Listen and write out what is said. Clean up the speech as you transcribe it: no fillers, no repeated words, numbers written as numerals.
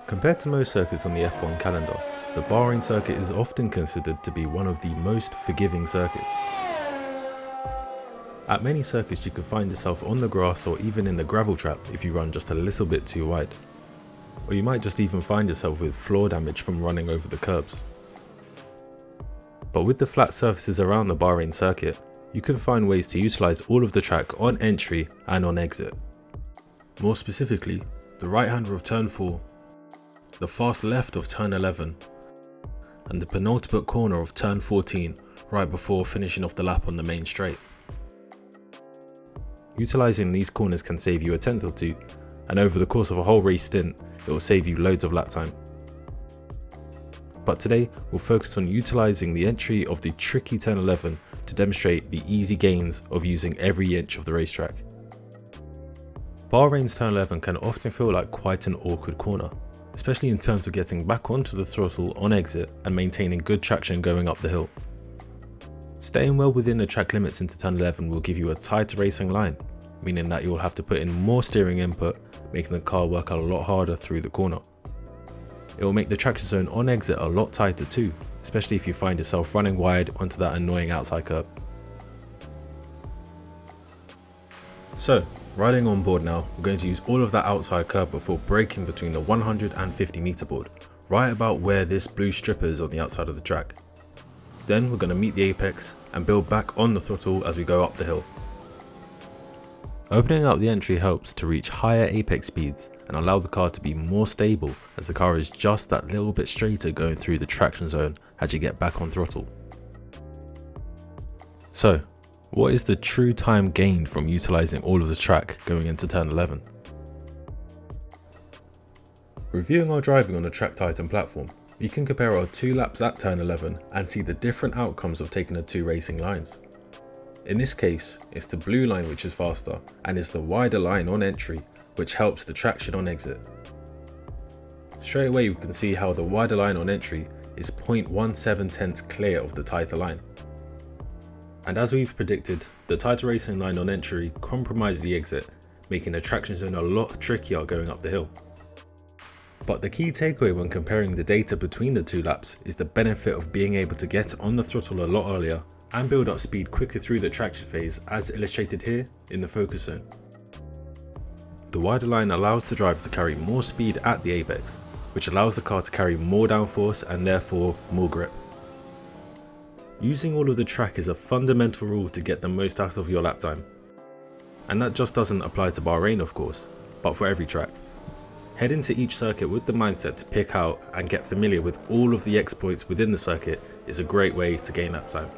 Compared to most circuits on the F1 calendar, the Bahrain circuit is often considered to be one of the most forgiving circuits. At many circuits you can find yourself on the grass or even in the gravel trap if you run just a little bit too wide. Or you might just even find yourself with floor damage from running over the curbs. But with the flat surfaces around the Bahrain circuit, you can find ways to utilise all of the track on entry and on exit. More specifically, the right hander of turn 4, the fast left of turn 11, and the penultimate corner of turn 14 right before finishing off the lap on the main straight. Utilising these corners can save you a tenth or two, and over the course of a whole race stint, it will save you loads of lap time. But today, we'll focus on utilising the entry of the tricky turn 11 to demonstrate the easy gains of using every inch of the racetrack. Bahrain's turn 11 can often feel like quite an awkward corner, especially in terms of getting back onto the throttle on exit and maintaining good traction going up the hill. Staying well within the track limits into turn 11 will give you a tighter racing line, meaning that you will have to put in more steering input, making the car work a lot harder through the corner. It will make the traction zone on exit a lot tighter too, especially if you find yourself running wide onto that annoying outside curb. So, riding on board now, we're going to use all of that outside curb before braking between the 150 meter board, right about where this blue strip is on the outside of the track. Then we're going to meet the apex and build back on the throttle as we go up the hill. Opening up the entry helps to reach higher apex speeds and allow the car to be more stable, as the car is just that little bit straighter going through the traction zone as you get back on throttle. So, what is the true time gained from utilising all of the track going into turn 11? Reviewing our driving on the Track Titan platform, we can compare our 2 laps at turn 11 and see the different outcomes of taking the 2 racing lines. In this case, it's the blue line which is faster, and it's the wider line on entry which helps the traction on exit. Straight away we can see how the wider line on entry is 0.17 tenths clear of the tighter line. And as we've predicted, the tighter racing line on entry compromised the exit, making the traction zone a lot trickier going up the hill. But the key takeaway when comparing the data between the 2 laps is the benefit of being able to get on the throttle a lot earlier and build up speed quicker through the traction phase, as illustrated here in the focus zone. The wider line allows the driver to carry more speed at the apex, which allows the car to carry more downforce and therefore more grip. Using all of the track is a fundamental rule to get the most out of your lap time. And that just doesn't apply to Bahrain of course, but for every track. Head into each circuit with the mindset to pick out and get familiar with all of the exploits within the circuit is a great way to gain lap time.